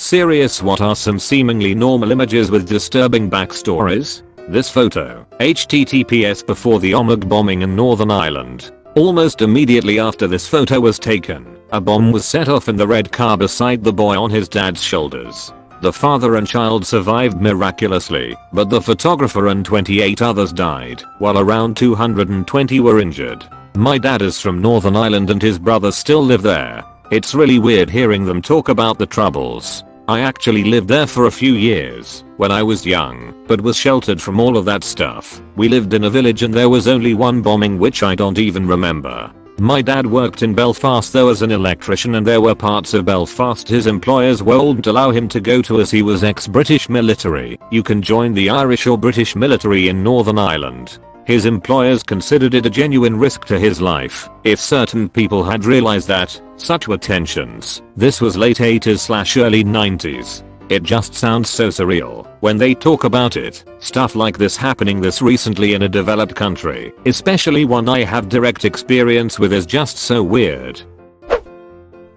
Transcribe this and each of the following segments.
Serious, what are some seemingly normal images with disturbing backstories? This photo, https before the Omagh bombing in Northern Ireland. Almost immediately after this photo was taken, a bomb was set off in the red car beside the boy on his dad's shoulders. The father and child survived miraculously, but the photographer and 28 others died, while around 220 were injured. My dad is from Northern Ireland and his brothers still live there. It's really weird hearing them talk about the troubles. I actually lived there for a few years when I was young, but was sheltered from all of that stuff. We lived in a village and there was only one bombing which I don't even remember. My dad worked in Belfast though as an electrician, and there were parts of Belfast his employers wouldn't allow him to go to as he was ex-British military. You can join the Irish or British military in Northern Ireland. His employers considered it a genuine risk to his life if certain people had realized that. Such were tensions. This was late 80s/early 90s. It just sounds so surreal when they talk about it. Stuff like this happening this recently in a developed country, especially one I have direct experience with, is just so weird.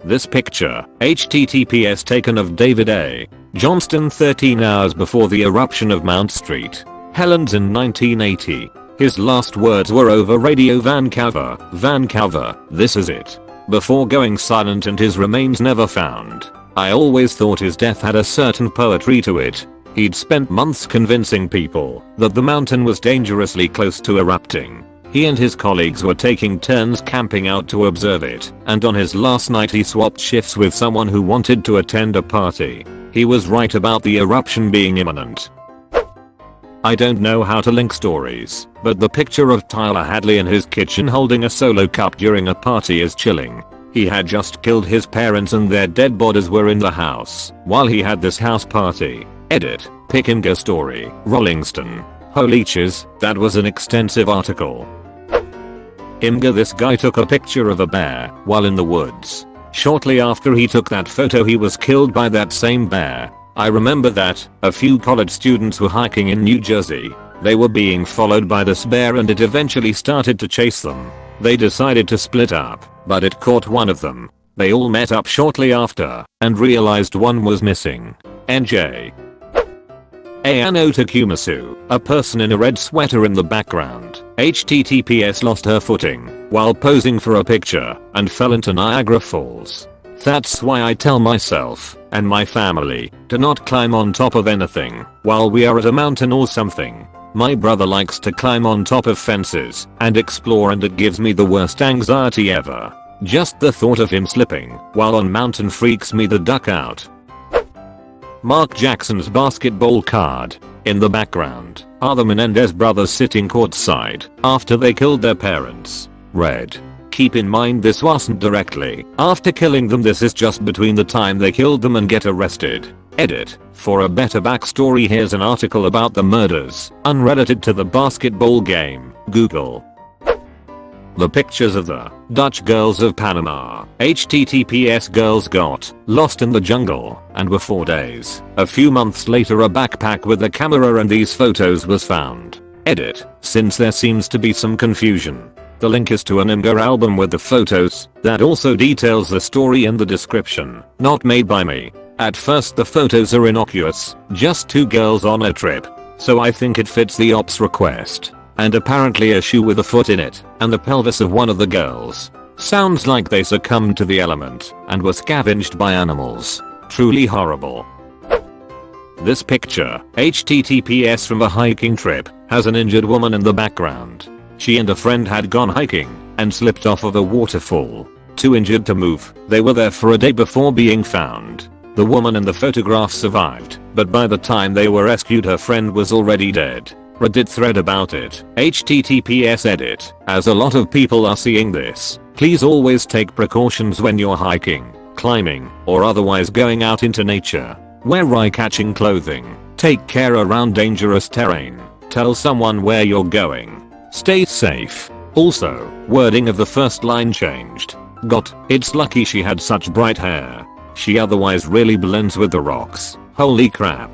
This picture, https taken of David A. Johnston 13 hours before the eruption of Mount St. Helens in 1980. His last words were over radio, Vancouver, Vancouver, this is it. Before going silent and his remains never found. I always thought his death had a certain poetry to it. He'd spent months convincing people that the mountain was dangerously close to erupting. He and his colleagues were taking turns camping out to observe it, and on his last night he swapped shifts with someone who wanted to attend a party. He was right about the eruption being imminent. I don't know how to link stories, but the picture of Tyler Hadley in his kitchen holding a solo cup during a party is chilling. He had just killed his parents and their dead bodies were in the house while he had this house party. Edit. Pickinga story. Rolling Stone. Holy cheese, that was an extensive article. Imga, this guy took a picture of a bear while in the woods. Shortly after he took that photo he was killed by that same bear. I remember that a few college students were hiking in New Jersey. They were being followed by this bear and it eventually started to chase them. They decided to split up, but it caught one of them. They all met up shortly after and realized one was missing. NJ. Ayano Takumasu, a person in a red sweater in the background, https lost her footing while posing for a picture and fell into Niagara Falls. That's why I tell myself and my family to not climb on top of anything while we are at a mountain or something. My brother likes to climb on top of fences and explore, and it gives me the worst anxiety ever. Just the thought of him slipping while on mountain freaks me the duck out. Mark Jackson's basketball card. In the background are the Menendez brothers sitting courtside after they killed their parents. Red. Keep in mind this wasn't directly after killing them, this is just between the time they killed them and get arrested. Edit. For a better backstory here's an article about the murders, unrelated to the basketball game. Google. The pictures of the Dutch girls of Panama. https girls got lost in the jungle and were 4 days. A few months later a backpack with a camera and these photos was found. Edit. Since there seems to be some confusion, the link is to an Imga album with the photos that also details the story in the description. Not made by me. At first the photos are innocuous, just two girls on a trip. So I think it fits the ops request. And apparently a shoe with a foot in it and the pelvis of one of the girls. Sounds like they succumbed to the element and were scavenged by animals. Truly horrible. This picture, https from a hiking trip, has an injured woman in the background. She and a friend had gone hiking and slipped off of a waterfall. Too injured to move, they were there for a day before being found. The woman in the photograph survived, but by the time they were rescued her friend was already dead. Reddit thread about it. https edit. As a lot of people are seeing this, please always take precautions when you're hiking, climbing, or otherwise going out into nature. Wear eye-catching clothing. Take care around dangerous terrain. Tell someone where you're going. Stay safe. Also, wording of the first line changed. It's lucky she had such bright hair. She otherwise really blends with the rocks. Holy crap.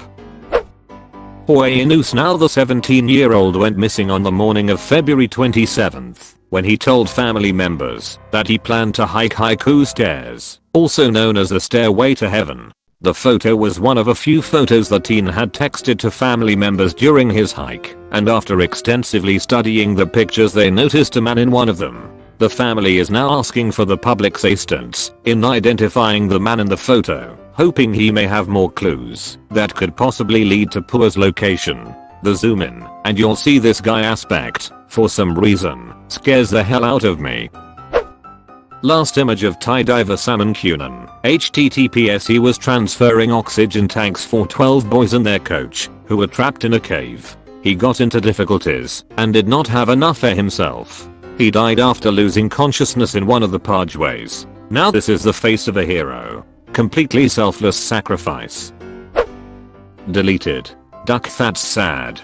Hoyanus, now the 17-year-old, went missing on the morning of February 27th when he told family members that he planned to hike Haiku Stairs, also known as the Stairway to Heaven. The photo was one of a few photos the teen had texted to family members during his hike, and after extensively studying the pictures they noticed a man in one of them. The family is now asking for the public's assistance in identifying the man in the photo, hoping he may have more clues that could possibly lead to Pua's location. The zoom in, and you'll see this guy aspect, for some reason, scares the hell out of me. Last image of Thai diver Salmon Cunan. HTTPS He was transferring oxygen tanks for 12 boys and their coach, who were trapped in a cave. He got into difficulties, and did not have enough air himself. He died after losing consciousness in one of the pathways. Now this is the face of a hero. Completely selfless sacrifice. Deleted. Duck, that's sad.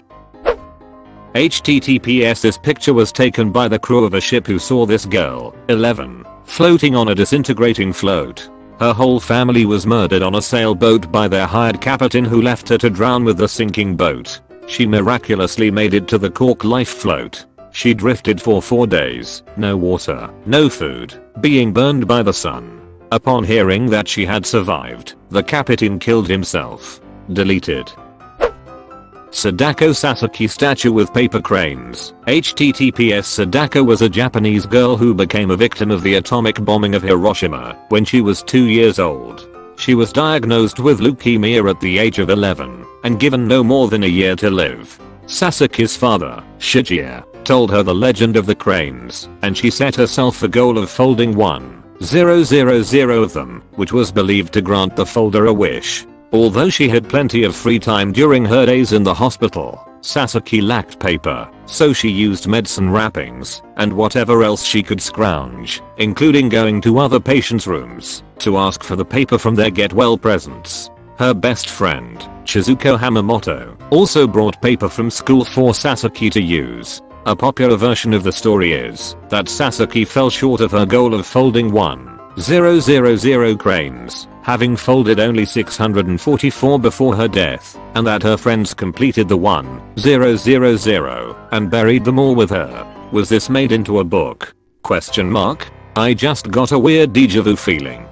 HTTPS This picture was taken by the crew of a ship who saw this girl, 11, floating on a disintegrating float. Her whole family was murdered on a sailboat by their hired captain who left her to drown with the sinking boat. She miraculously made it to the Cork life float. She drifted for 4 days, no water, no food, being burned by the sun. Upon hearing that she had survived, the captain killed himself. Deleted. Sadako Sasaki statue with paper cranes. HTTPS Sadako was a Japanese girl who became a victim of the atomic bombing of Hiroshima when she was 2 years old. She was diagnosed with leukemia at the age of 11 and given no more than a year to live. Sasaki's father, Shigeru, told her the legend of the cranes, and she set herself a goal of folding 1,000 of them, which was believed to grant the folder a wish. Although she had plenty of free time during her days in the hospital, Sasaki lacked paper, so she used medicine wrappings and whatever else she could scrounge, including going to other patients' rooms to ask for the paper from their get well presents. Her best friend, Chizuko Hamamoto, also brought paper from school for Sasaki to use. A popular version of the story is that Sasaki fell short of her goal of folding 1,000 cranes, having folded only 644 before her death, and that her friends completed the 1,000 and buried them all with her. Was this made into a book? ? I just got a weird déjà vu feeling.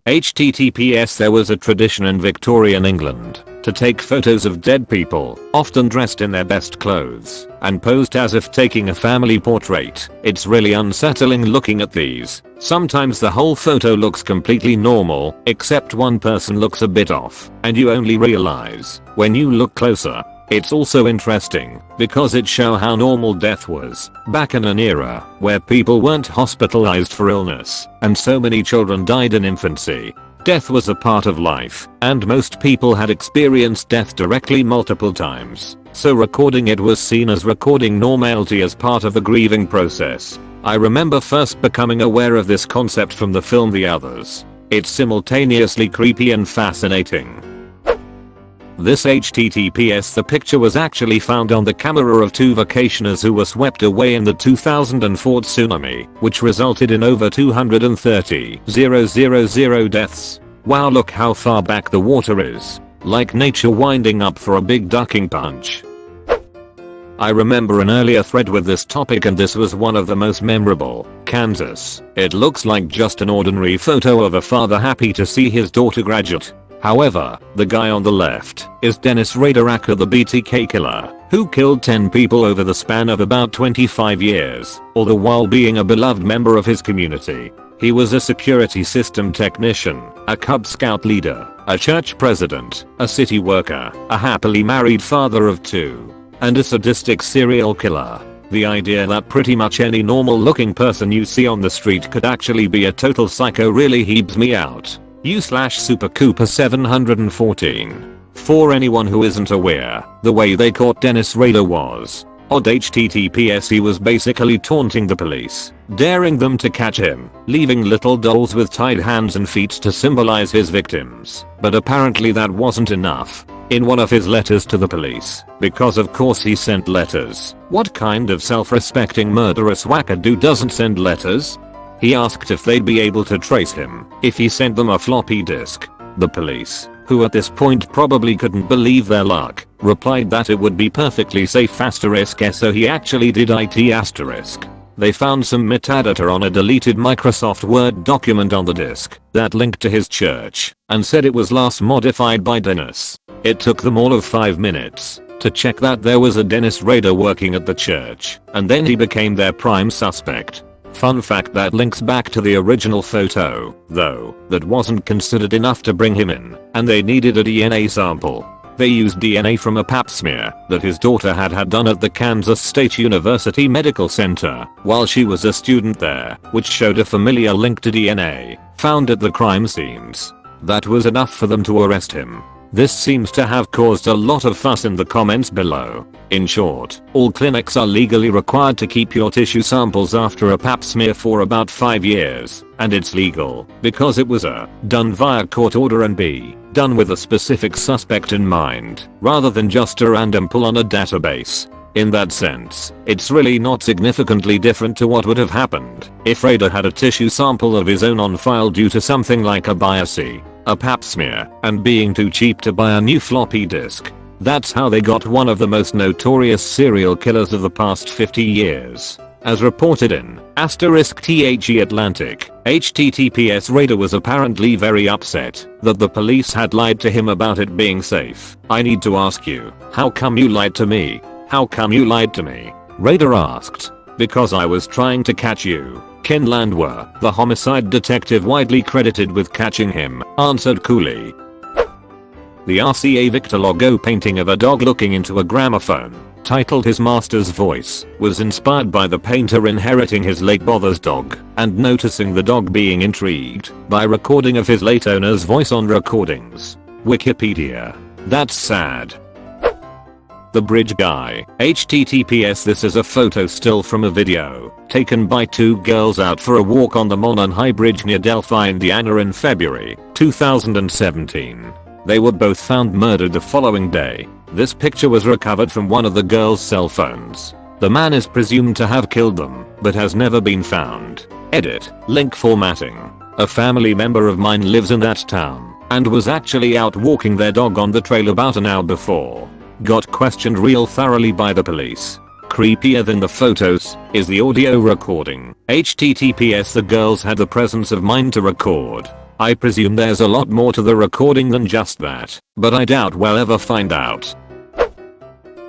HTTPS There was a tradition in Victorian England to take photos of dead people, often dressed in their best clothes, and posed as if taking a family portrait. It's really unsettling looking at these. Sometimes the whole photo looks completely normal, except one person looks a bit off, and you only realize when you look closer. It's also interesting because it shows how normal death was back in an era where people weren't hospitalized for illness and so many children died in infancy. Death was a part of life, and most people had experienced death directly multiple times, so recording it was seen as recording normality as part of the grieving process. I remember first becoming aware of this concept from the film The Others. It's simultaneously creepy and fascinating. This HTTPS The picture was actually found on the camera of 2 vacationers who were swept away in the 2004 tsunami, which resulted in over 230,000 deaths. Wow, look how far back the water is. Like nature winding up for a big ducking punch. I remember an earlier thread with this topic and this was one of the most memorable. Kansas. It looks like just an ordinary photo of a father happy to see his daughter graduate. However, the guy on the left is Dennis Rader Acker, the BTK killer, who killed 10 people over the span of about 25 years, all the while being a beloved member of his community. He was a security system technician, a Cub Scout leader, a church president, a city worker, a happily married father of 2, and a sadistic serial killer. The idea that pretty much any normal looking person you see on the street could actually be a total psycho really heaves me out. U/Super Cooper 714. For anyone who isn't aware, the way they caught Dennis Rader was odd. HTTPS He was basically taunting the police, daring them to catch him, leaving little dolls with tied hands and feet to symbolize his victims. But apparently that wasn't enough. In one of his letters to the police, because of course he sent letters. What kind of self-respecting murderous wackadoo doesn't send letters? He asked if they'd be able to trace him if he sent them a floppy disk. The police, who at this point probably couldn't believe their luck, replied that it would be perfectly safe *, so he actually did it *. They found some metadata on a deleted Microsoft Word document on the disk that linked to his church and said it was last modified by Dennis. It took them all of 5 minutes to check that there was a Dennis Rader working at the church, and then he became their prime suspect. Fun fact that links back to the original photo, though, that wasn't considered enough to bring him in, and they needed a DNA sample. They used DNA from a pap smear that his daughter had done at the Kansas State University Medical Center while she was a student there, which showed a familiar link to DNA found at the crime scenes. That was enough for them to arrest him. This seems to have caused a lot of fuss in the comments below. In short, all clinics are legally required to keep your tissue samples after a pap smear for about 5 years, and it's legal because it was a done via court order and b done with a specific suspect in mind, rather than just a random pull on a database. In that sense, it's really not significantly different to what would have happened if Rader had a tissue sample of his own on file due to something like a biopsy, a pap smear, and being too cheap to buy a new floppy disk. That's how they got one of the most notorious serial killers of the past 50 years. As reported in *THE Atlantic, https Rader was apparently very upset that the police had lied to him about it being safe. I need to ask you, how come you lied to me? How come you lied to me? Rader asked. Because I was trying to catch you. Ken Landwehr, the homicide detective widely credited with catching him, answered coolly. The RCA Victor logo painting of a dog looking into a gramophone, titled His Master's Voice, was inspired by the painter inheriting his late father's dog and noticing the dog being intrigued by recording of his late owner's voice on recordings. Wikipedia. That's sad. The Bridge Guy. https This is a photo still from a video taken by two girls out for a walk on the Monon High Bridge near Delphi, Indiana in February 2017. They were both found murdered the following day. This picture was recovered from one of the girls' cell phones. The man is presumed to have killed them, but has never been found. Edit. Link formatting. A family member of mine lives in that town and was actually out walking their dog on the trail about an hour before. Got questioned real thoroughly by the police. Creepier than the photos is the audio recording. https The girls had the presence of mind to record. I presume there's a lot more to the recording than just that, but I doubt we'll ever find out.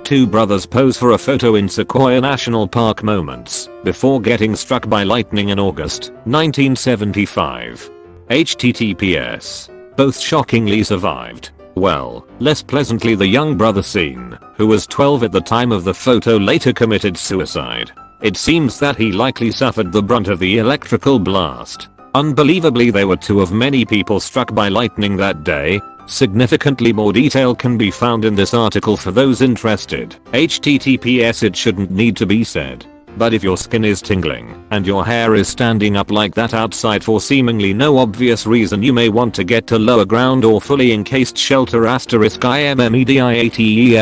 Two brothers pose for a photo in Sequoia National Park moments before getting struck by lightning in August 1975. https Both shockingly survived. Well, less pleasantly the young brother seen, who was 12 at the time of the photo, later committed suicide. It seems that he likely suffered the brunt of the electrical blast. Unbelievably, they were two of many people struck by lightning that day. Significantly more detail can be found in this article for those interested. https It shouldn't need to be said, but if your skin is tingling and your hair is standing up like that outside for seemingly no obvious reason, you may want to get to lower ground or fully encased shelter *IMMEDIATELY*.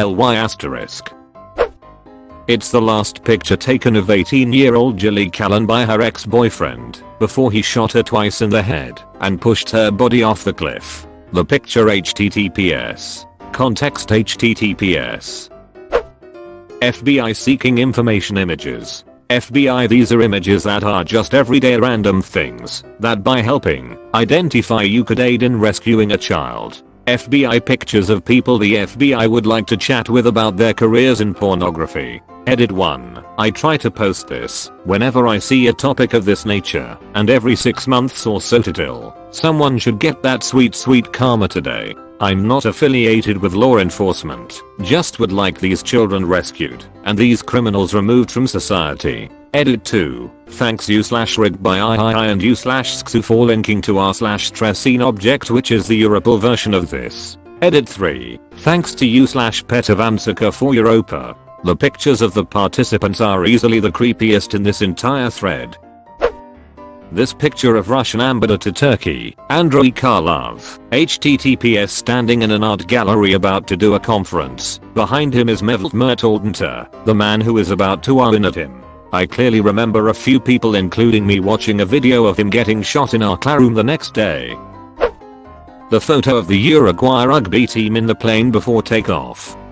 It's the last picture taken of 18-year-old Jilly Callan by her ex-boyfriend before he shot her twice in the head and pushed her body off the cliff. The picture https context https FBI seeking information images. FBI These are images that are just everyday random things that by helping identify you could aid in rescuing a child. FBI pictures of people the FBI would like to chat with about their careers in pornography. Edit 1. I try to post this whenever I see a topic of this nature, and every 6 months or so till someone should get that sweet karma today. I'm not affiliated with law enforcement, just would like these children rescued and these criminals removed from society. Edit 2. Thanks you/rig by II and you/scu for linking to r/stressine object, which is the Europal version of this. Edit 3. Thanks to you/petavansika for Europa. The pictures of the participants are easily the creepiest in this entire thread. This picture of Russian ambassador to Turkey, Andrei Karlov, https standing in an art gallery about to do a conference. Behind him is Mevlut Mertaldenter, the man who is about to win at him. I clearly remember a few people including me watching a video of him getting shot in our classroom the next day. The photo of the Uruguay rugby team in the plane before takeoff.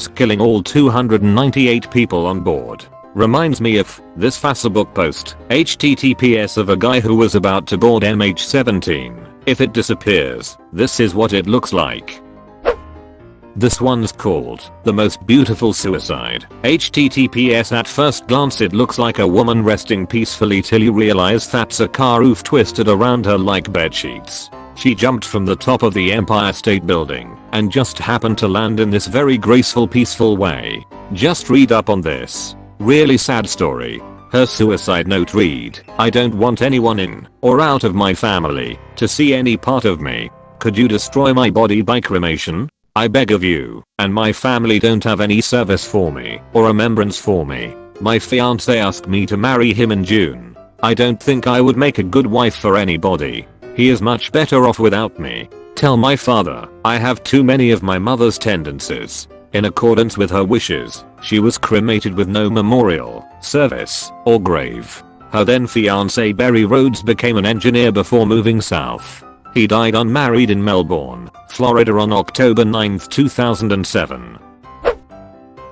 risk killing all 298 people on board. Reminds me of this Facebook post, https of a guy who was about to board MH17. If it disappears, this is what it looks like. This one's called The Most Beautiful Suicide. https at first glance it looks like a woman resting peacefully till you realize that's a car roof twisted around her like bed sheets. She jumped from the top of the Empire State Building and just happened to land in this very graceful, peaceful way. Just read up on this. Really sad story. Her suicide note read, "I don't want anyone in or out of my family to see any part of me. Could you destroy my body by cremation? I beg of you, and my family don't have any service for me or remembrance for me. My fiance asked me to marry him in June. I don't think I would make a good wife for anybody. He is much better off without me. Tell my father I have too many of my mother's tendencies." In accordance with her wishes, she was cremated with no memorial, service, or grave. Her then fiancé Barry Rhodes became an engineer before moving south. He died unmarried in Melbourne, Florida on October 9, 2007.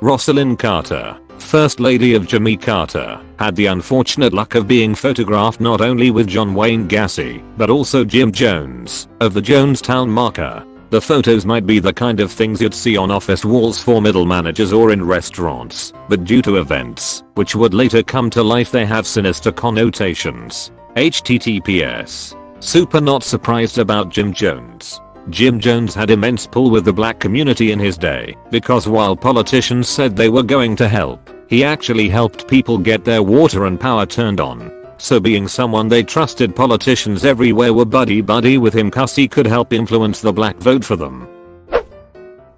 Rosalind Carter, First Lady of Jimmy Carter, had the unfortunate luck of being photographed not only with John Wayne Gacy, but also Jim Jones, of the Jonestown Marker. The photos might be the kind of things you'd see on office walls for middle managers or in restaurants, but due to events, which would later come to life, they have sinister connotations. HTTPS. Super not surprised about Jim Jones. Jim Jones had immense pull with the black community in his day, because while politicians said they were going to help, he actually helped people get their water and power turned on. So being someone they trusted, politicians everywhere were buddy with him cause he could help influence the black vote for them.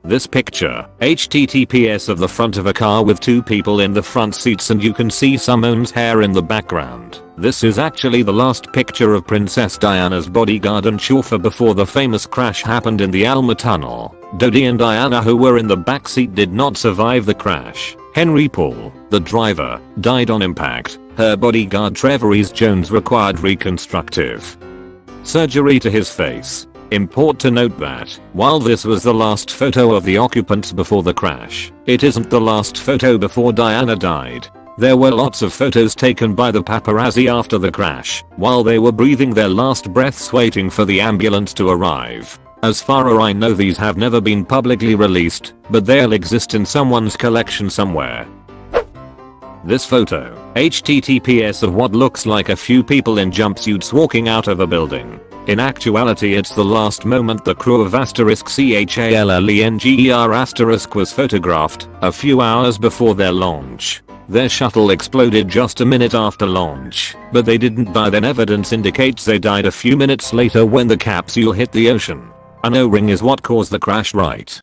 This picture, HTTPS, of the front of a car with two people in the front seats and you can see Simone's hair in the background. This is actually the last picture of Princess Diana's bodyguard and chauffeur before the famous crash happened in the Alma Tunnel. Dodi and Diana, who were in the backseat, did not survive the crash. Henry Paul, the driver, died on impact. Her bodyguard Trevor Jones required reconstructive surgery to his face. Important to note that, while this was the last photo of the occupants before the crash, it isn't the last photo before Diana died. There were lots of photos taken by the paparazzi after the crash, while they were breathing their last breaths waiting for the ambulance to arrive. As far as I know, these have never been publicly released, but they'll exist in someone's collection somewhere. This photo, HTTPS, of what looks like a few people in jumpsuits walking out of a building. In actuality, it's the last moment the crew of *CHALLENGER* was photographed, a few hours before their launch. Their shuttle exploded just a minute after launch, but they didn't die. Then evidence indicates they died a few minutes later when the capsule hit the ocean. An O-ring is what caused the crash, right?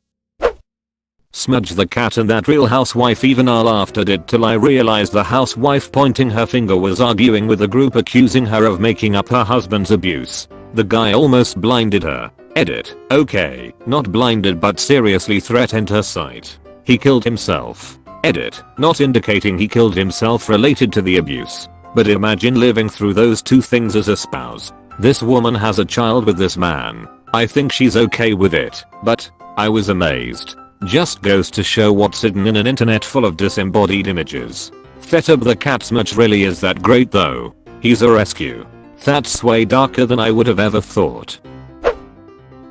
Smudge the cat and that Real Housewife. Even I laughed at it till I realized the housewife pointing her finger was arguing with a group accusing her of making up her husband's abuse. The guy almost blinded her. Edit. Okay, not blinded but seriously threatened her sight. He killed himself. Edit. Not indicating he killed himself related to the abuse. But imagine living through those two things as a spouse. This woman has a child with this man. I think she's okay with it, but I was amazed. Just goes to show what's hidden in an internet full of disembodied images. Fetub the cat Smudge really is that great though. He's a rescue. That's way darker than I would have ever thought.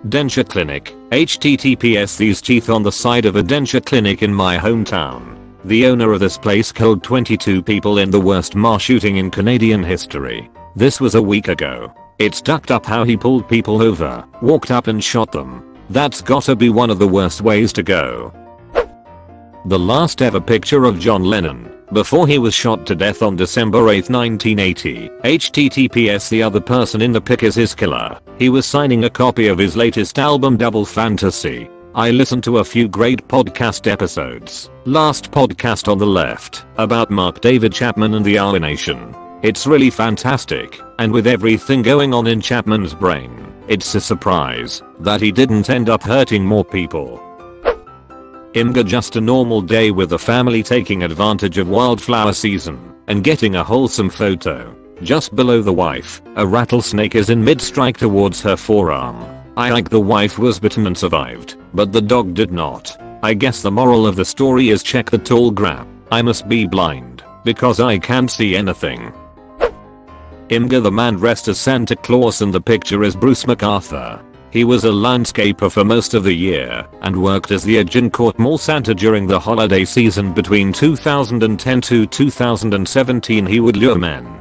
Denture clinic. HTTPS. These teeth on the side of a denture clinic in my hometown. The owner of this place killed 22 people in the worst mass shooting in Canadian history. This was a week ago. It's tucked up how he pulled people over, walked up and shot them. That's gotta be one of the worst ways to go. The last ever picture of John Lennon, before he was shot to death on December 8, 1980. HTTPS. The other person in the pic is his killer. He was signing a copy of his latest album Double Fantasy. I listened to a few great podcast episodes. Last podcast on the left, about Mark David Chapman and the R Nation. It's really fantastic, and with everything going on in Chapman's brain, it's a surprise that he didn't end up hurting more people. Imga. Just a normal day with the family taking advantage of wildflower season and getting a wholesome photo. Just below the wife, a rattlesnake is in mid-strike towards her forearm. I like the wife was bitten and survived, but the dog did not. I guess the moral of the story is check the tall grass. I must be blind, because I can't see anything. Imga. The man dressed as Santa Claus in the picture is Bruce MacArthur. He was a landscaper for most of the year and worked as the Agincourt Mall Santa during the holiday season between 2010 to 2017. He would lure men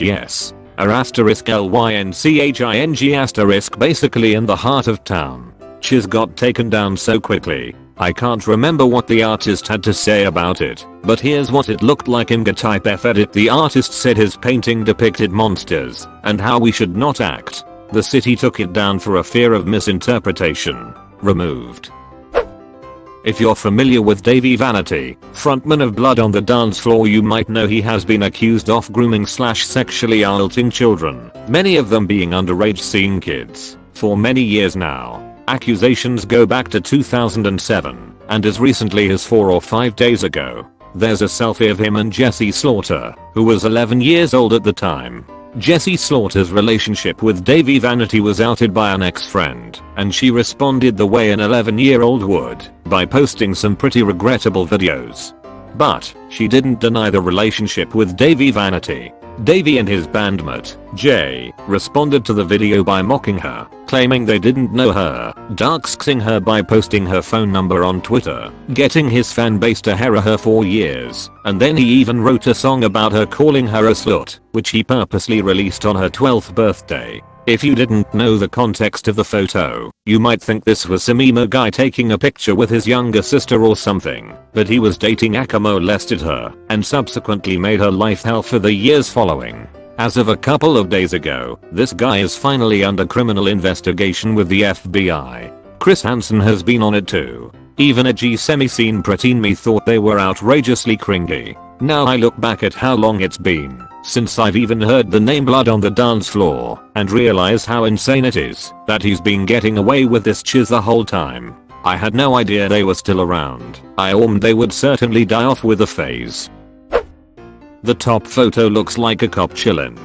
yes. *lynching* basically in the heart of town. Chiz got taken down so quickly. I can't remember what the artist had to say about it, but here's what it looked like in type F edit. The artist said his painting depicted monsters and how we should not act. The city took it down for a fear of misinterpretation. Removed. If you're familiar with Davey Vanity, frontman of Blood on the Dance Floor, you might know he has been accused of grooming/sexually assaulting children, many of them being underage scene kids, for many years now. Accusations go back to 2007, and as recently as 4 or 5 days ago, there's a selfie of him and Jessie Slaughter, who was 11 years old at the time. Jessie Slaughter's relationship with Davey Vanity was outed by an ex-friend, and she responded the way an 11-year-old would, by posting some pretty regrettable videos. But she didn't deny the relationship with Davey Vanity. Davey and his bandmate, Jay, responded to the video by mocking her, claiming they didn't know her, doxing her by posting her phone number on Twitter, getting his fan base to harrow her for years, and then he even wrote a song about her calling her a slut, which he purposely released on her 12th birthday. If you didn't know the context of the photo, you might think this was some emo guy taking a picture with his younger sister or something, but he was dating Aka, molested her, and subsequently made her life hell for the years following. As of a couple of days ago, this guy is finally under criminal investigation with the FBI. Chris Hansen has been on it too. Even a G-semi-scene preteen me thought they were outrageously cringy. Now I look back at how long it's been since I've even heard the name Blood on the Dance Floor and realize how insane it is that he's been getting away with this chiz the whole time. I had no idea they were still around. I assumed they would certainly die off with a phase. The top photo looks like a cop chillin'.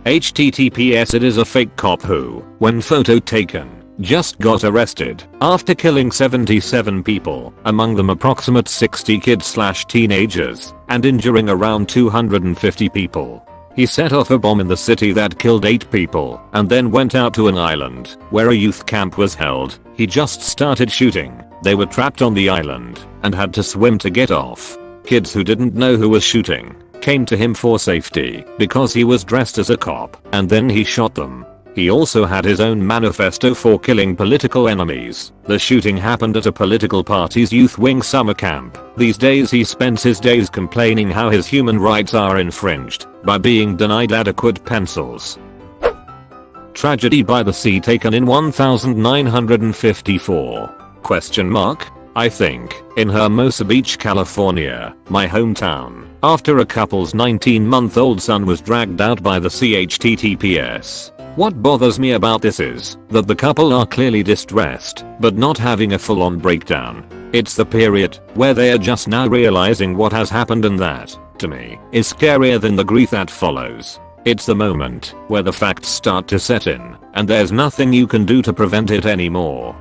HTTPS it is a fake cop who, when photo taken, just got arrested after killing 77 people, among them approximate 60 kids/teenagers, and injuring around 250 people. He set off a bomb in the city that killed 8 people and then went out to an island where a youth camp was held. He just started shooting. They were trapped on the island and had to swim to get off. Kids who didn't know who was shooting came to him for safety because he was dressed as a cop, and then he shot them. He also had his own manifesto for killing political enemies. The shooting happened at a political party's youth wing summer camp. These days he spends his days complaining how his human rights are infringed by being denied adequate pencils. Tragedy by the sea taken in 1954? I think, in Hermosa Beach, California, my hometown, after a couple's 19-month-old son was dragged out by the HTTPS. What bothers me about this is that the couple are clearly distressed, but not having a full-on breakdown. It's the period where they are just now realizing what has happened, and that, to me, is scarier than the grief that follows. It's the moment where the facts start to set in, and there's nothing you can do to prevent it anymore.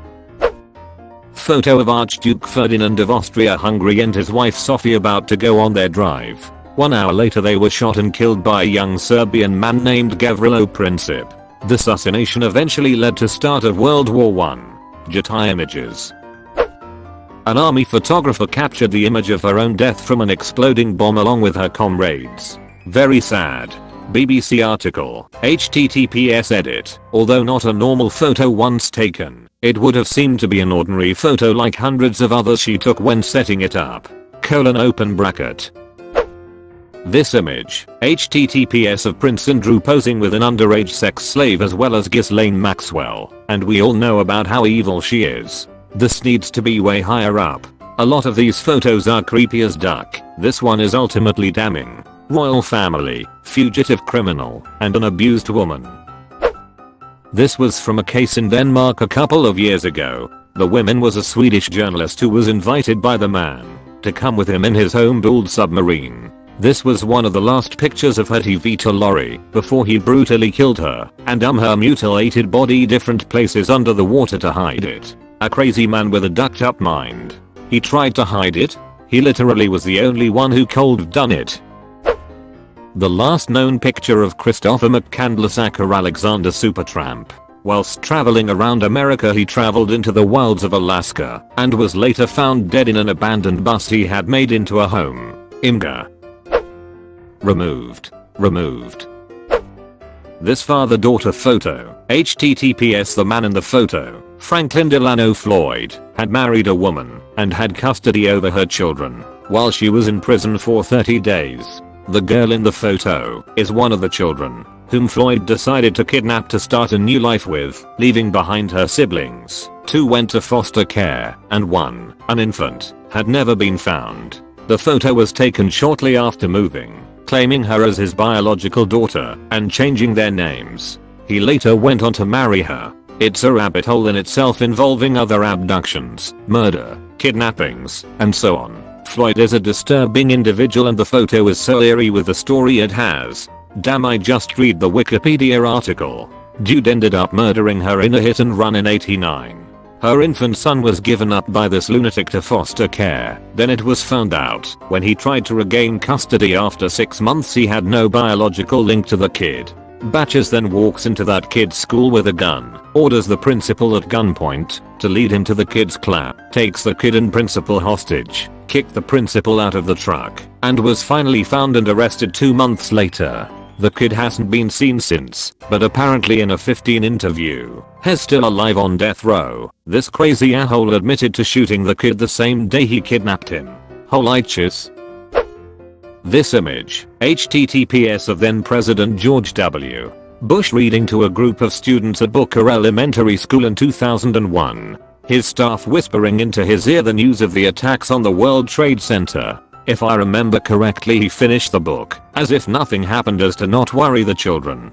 Photo of Archduke Ferdinand of Austria-Hungary and his wife Sophie about to go on their drive. 1 hour later they were shot and killed by a young Serbian man named Gavrilo Princip. The assassination eventually led to start of World War I. Jeti images. An army photographer captured the image of her own death from an exploding bomb along with her comrades. Very sad. BBC article. HTTPS edit. Although not a normal photo once taken, it would have seemed to be an ordinary photo like hundreds of others she took when setting it up. Open bracket. This image, HTTPS of Prince Andrew posing with an underage sex slave as well as Ghislaine Maxwell, and we all know about how evil she is. This needs to be way higher up. A lot of these photos are creepy as duck. This one is ultimately damning. Royal family, fugitive criminal, and an abused woman. This was from a case in Denmark a couple of years ago. The woman was a Swedish journalist who was invited by the man to come with him in his home-built submarine. This was one of the last pictures of her TV to Lorry before he brutally killed her and her mutilated body different places under the water to hide it. A crazy man with a ducked up mind. He tried to hide it. He literally was the only one who could done it. The last known picture of Christopher McCandless or Alexander Supertramp. Whilst traveling around America he traveled into the wilds of Alaska and was later found dead in an abandoned bus he had made into a home. Imgur. Removed. This father-daughter photo. HTTPS the man in the photo, Franklin Delano Floyd, had married a woman and had custody over her children while she was in prison for 30 days. The girl in the photo is one of the children, whom Floyd decided to kidnap to start a new life with, leaving behind her siblings. 2 went to foster care, and 1, an infant, had never been found. The photo was taken shortly after moving, claiming her as his biological daughter and changing their names. He later went on to marry her. It's a rabbit hole in itself involving other abductions, murder, kidnappings, and so on. Floyd is a disturbing individual and the photo is so eerie with the story it has. Damn, I just read the Wikipedia article. Dude ended up murdering her in a hit and run in '89. Her infant son was given up by this lunatic to foster care. Then it was found out when he tried to regain custody after 6 months he had no biological link to the kid. Batches then walks into that kid's school with a gun, orders the principal at gunpoint to lead him to the kid's class, takes the kid and principal hostage, kicked the principal out of the truck, and was finally found and arrested 2 months later. The kid hasn't been seen since, but apparently in a 15 interview, he's still alive on death row. This crazy a-hole admitted to shooting the kid the same day he kidnapped him. Holiches. This image, https of then President George W. Bush reading to a group of students at Booker Elementary School in 2001. His staff whispering into his ear the news of the attacks on the World Trade Center. If I remember correctly, he finished the book as if nothing happened as to not worry the children.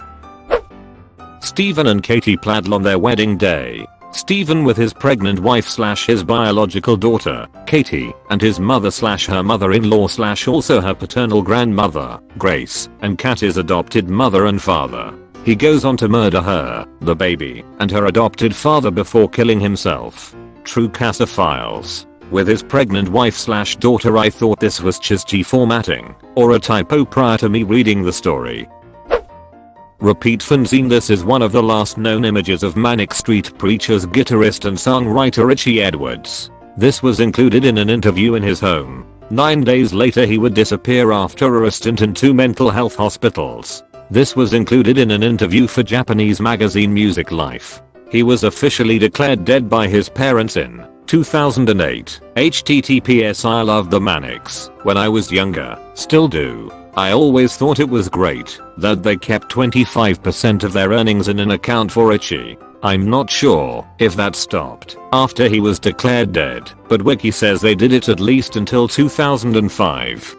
Stephen and Katie Pladl on their wedding day. Stephen with his pregnant wife / his biological daughter, Katie, and his mother / her mother-in-law / also her paternal grandmother, Grace, and Katie's adopted mother and father. He goes on to murder her, the baby, and her adopted father before killing himself. True Casa Files. With his pregnant wife / daughter, I thought this was just formatting or a typo prior to me reading the story. Repeat fanzine. This is one of the last known images of Manic Street Preachers guitarist and songwriter Richie Edwards. This was included in an interview in his home. 9 days later he would disappear after a stint in 2 mental health hospitals. This was included in an interview for Japanese magazine Music Life. He was officially declared dead by his parents in 2008. https I loved the Manics when I was younger, still do. I always thought it was great that they kept 25% of their earnings in an account for Richie. I'm not sure if that stopped after he was declared dead, but Wiki says they did it at least until 2005.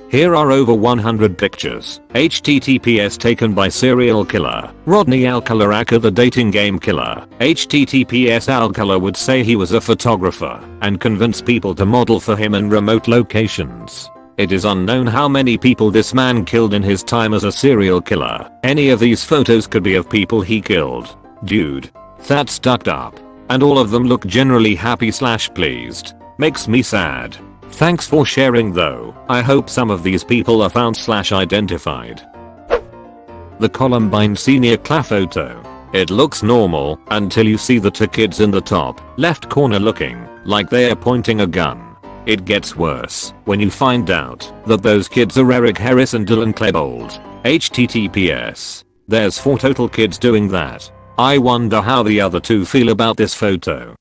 Here are over 100 pictures, https taken by serial killer Rodney Alcalaraca, the dating game killer. https Alcala would say he was a photographer and convince people to model for him in remote locations. It is unknown how many people this man killed in his time as a serial killer. Any of these photos could be of people he killed. Dude, that's ducked up. And all of them look generally happy / pleased. Makes me sad. Thanks for sharing though. I hope some of these people are found / identified. The Columbine Senior class photo. It looks normal until you see the 2 kids in the top left corner looking like they are pointing a gun. It gets worse when you find out that those kids are Eric Harris and Dylan Klebold. https. There's 4 total kids doing that. I wonder how the other 2 feel about this photo.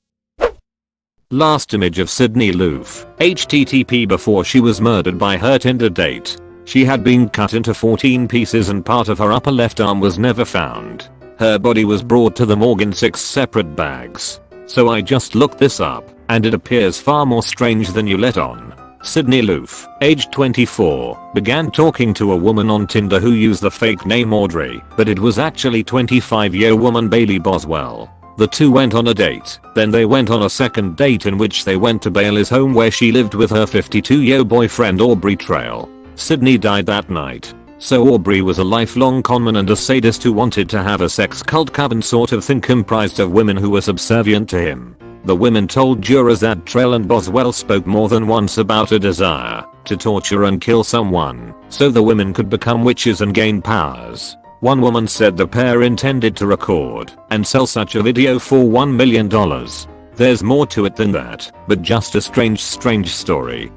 Last image of Sydney Loof. http before she was murdered by her Tinder date. She had been cut into 14 pieces and part of her upper left arm was never found. Her body was brought to the morgue in 6 separate bags. So I just looked this up, and it appears far more strange than you let on. Sydney Loof, aged 24, began talking to a woman on Tinder who used the fake name Audrey, but it was actually 25-year-old woman Bailey Boswell. The 2 went on a date, then they went on a second date in which they went to Bailey's home where she lived with her 52-year-old boyfriend Aubrey Trail. Sydney died that night. So Aubrey was a lifelong conman and a sadist who wanted to have a sex cult coven sort of thing comprised of women who were subservient to him. The women told jurors that Trail and Boswell spoke more than once about a desire to torture and kill someone so the women could become witches and gain powers. One woman said the pair intended to record and sell such a video for $1 million. There's more to it than that, but just a strange story.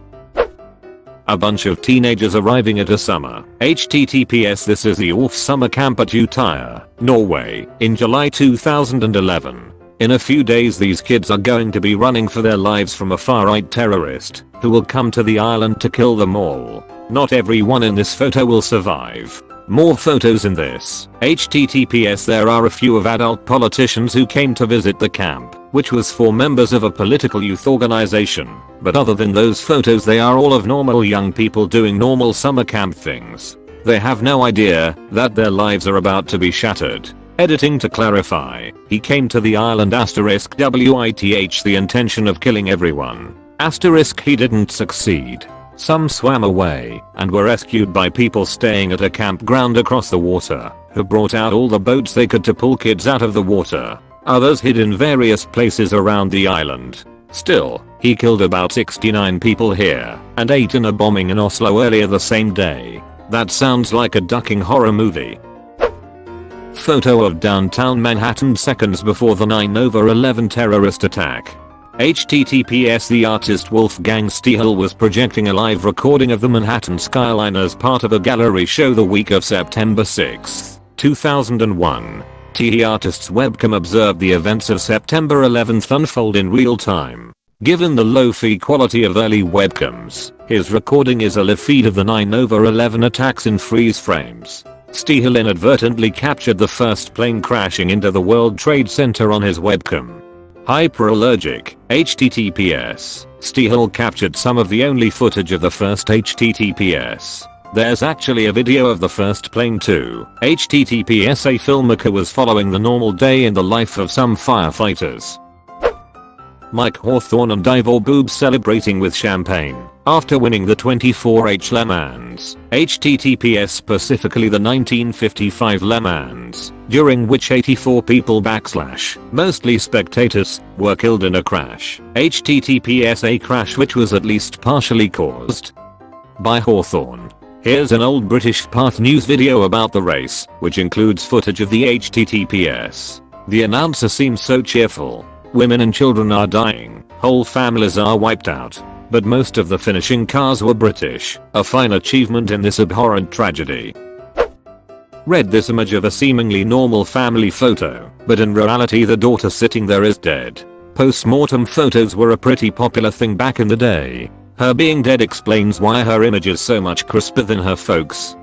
A bunch of teenagers arriving at a summer. https This is the Orf summer camp at Utøya, Norway, in July 2011. In a few days these kids are going to be running for their lives from a far-right terrorist who will come to the island to kill them all. Not everyone in this photo will survive. More photos in this. https There are a few of adult politicians who came to visit the camp, which was for members of a political youth organization. But other than those photos they are all of normal young people doing normal summer camp things. They have no idea that their lives are about to be shattered. Editing to clarify, he came to the island *WITH the intention of killing everyone. * he didn't succeed. Some swam away and were rescued by people staying at a campground across the water, who brought out all the boats they could to pull kids out of the water. Others hid in various places around the island. Still, he killed about 69 people here and 8 in a bombing in Oslo earlier the same day. That sounds like a ducking horror movie. Photo of downtown Manhattan seconds before the 9/11 terrorist attack. https The artist Wolfgang Stiehl was projecting a live recording of the Manhattan skyline as part of a gallery show the week of September 6, 2001. The artist's webcam observed the events of September 11th unfold in real time. Given the low-fi quality of early webcams, his recording is a live feed of the 9/11 attacks in freeze frames. Stiehl inadvertently captured the first plane crashing into the World Trade Center on his webcam. Hyperallergic, https. Stiehl captured some of the only footage of the first https. There's actually a video of the first plane too. https A filmmaker was following the normal day in the life of some firefighters. Mike Hawthorne and Ivor Boobs celebrating with champagne after winning the 24H Le Mans. https specifically the 1955 Le Mans, during which 84 people mostly spectators were killed in a crash. https A crash which was at least partially caused by Hawthorne. Here's an old British Path News video about the race, which includes footage of the https. The announcer seems so cheerful. Women and children are dying, whole families are wiped out. But most of the finishing cars were British, a fine achievement in this abhorrent tragedy. Read this image of a seemingly normal family photo, but in reality the daughter sitting there is dead. Post-mortem photos were a pretty popular thing back in the day. Her being dead explains why her image is so much crisper than her folks.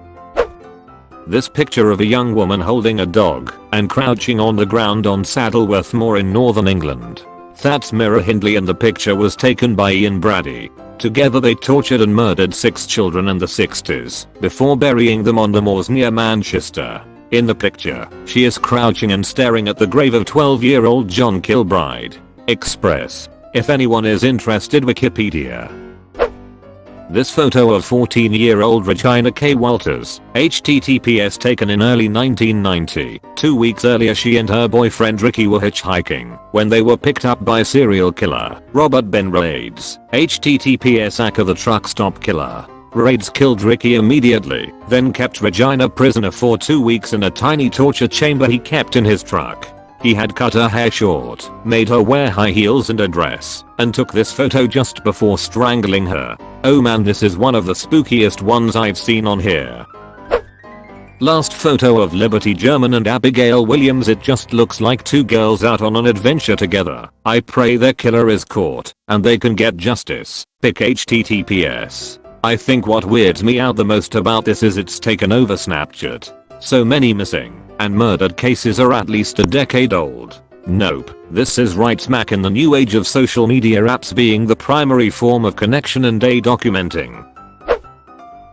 This picture of a young woman holding a dog and crouching on the ground on Saddleworth Moor in northern England. That's Mira Hindley and the picture was taken by Ian Brady. Together they tortured and murdered 6 children in the 60s before burying them on the moors near Manchester. In the picture, she is crouching and staring at the grave of 12-year-old John Kilbride. Express. If anyone is interested, Wikipedia. This photo of 14-year-old Regina K. Walters, https taken in early 1990. 2 weeks earlier she and her boyfriend Ricky were hitchhiking when they were picked up by serial killer Robert Ben Raids, https Aka the truck stop killer. Raids killed Ricky immediately, then kept Regina prisoner for 2 weeks in a tiny torture chamber he kept in his truck. He had cut her hair short, made her wear high heels and a dress, and took this photo just before strangling her. Oh man, this is one of the spookiest ones I've seen on here. Last photo of Liberty German and Abigail Williams. It just looks like 2 girls out on an adventure together. I pray their killer is caught and they can get justice. Pic https. I think what weirds me out the most about this is it's taken over Snapchat. So many missing and murdered cases are at least a decade old. Nope, this is right smack in the new age of social media apps being the primary form of connection and documenting.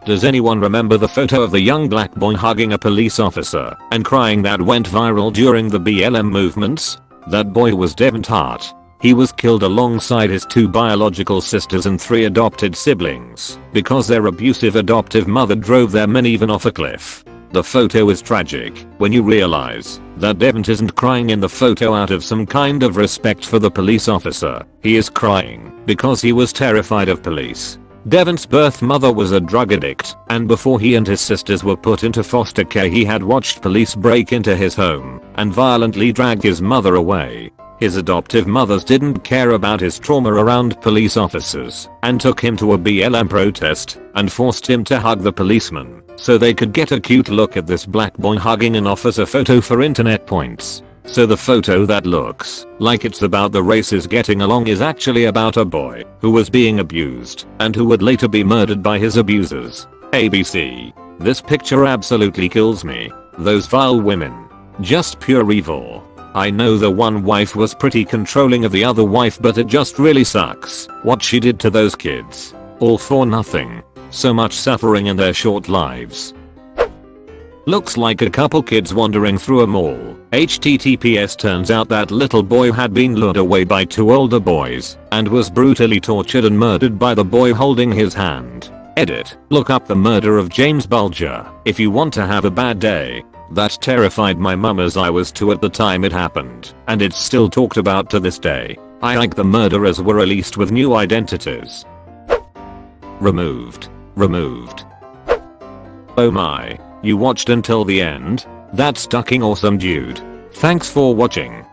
Does anyone remember the photo of the young black boy hugging a police officer and crying that went viral during the BLM movements? That boy was Devin Hart. He was killed alongside his 2 biological sisters and 3 adopted siblings because their abusive adoptive mother drove their minivan off a cliff. The photo is tragic when you realize that Devin isn't crying in the photo out of some kind of respect for the police officer. He is crying because he was terrified of police. Devin's birth mother was a drug addict, and before he and his sisters were put into foster care he had watched police break into his home and violently drag his mother away. His adoptive mothers didn't care about his trauma around police officers and took him to a BLM protest and forced him to hug the policeman so they could get a cute look at this black boy hugging an officer photo for internet points. So the photo that looks like it's about the races getting along is actually about a boy who was being abused and who would later be murdered by his abusers. ABC. This picture absolutely kills me. Those vile women. Just pure evil. I know the one wife was pretty controlling of the other wife, but it just really sucks what she did to those kids. All for nothing. So much suffering in their short lives. Looks like a couple kids wandering through a mall. https turns out that little boy had been lured away by 2 older boys and was brutally tortured and murdered by the boy holding his hand. Edit. Look up the murder of James Bulger if you want to have a bad day. That terrified my mum as I was 2 at the time it happened, and it's still talked about to this day. I like the murderers were released with new identities. Removed. Oh my, you watched until the end? That's fucking awesome, dude. Thanks for watching.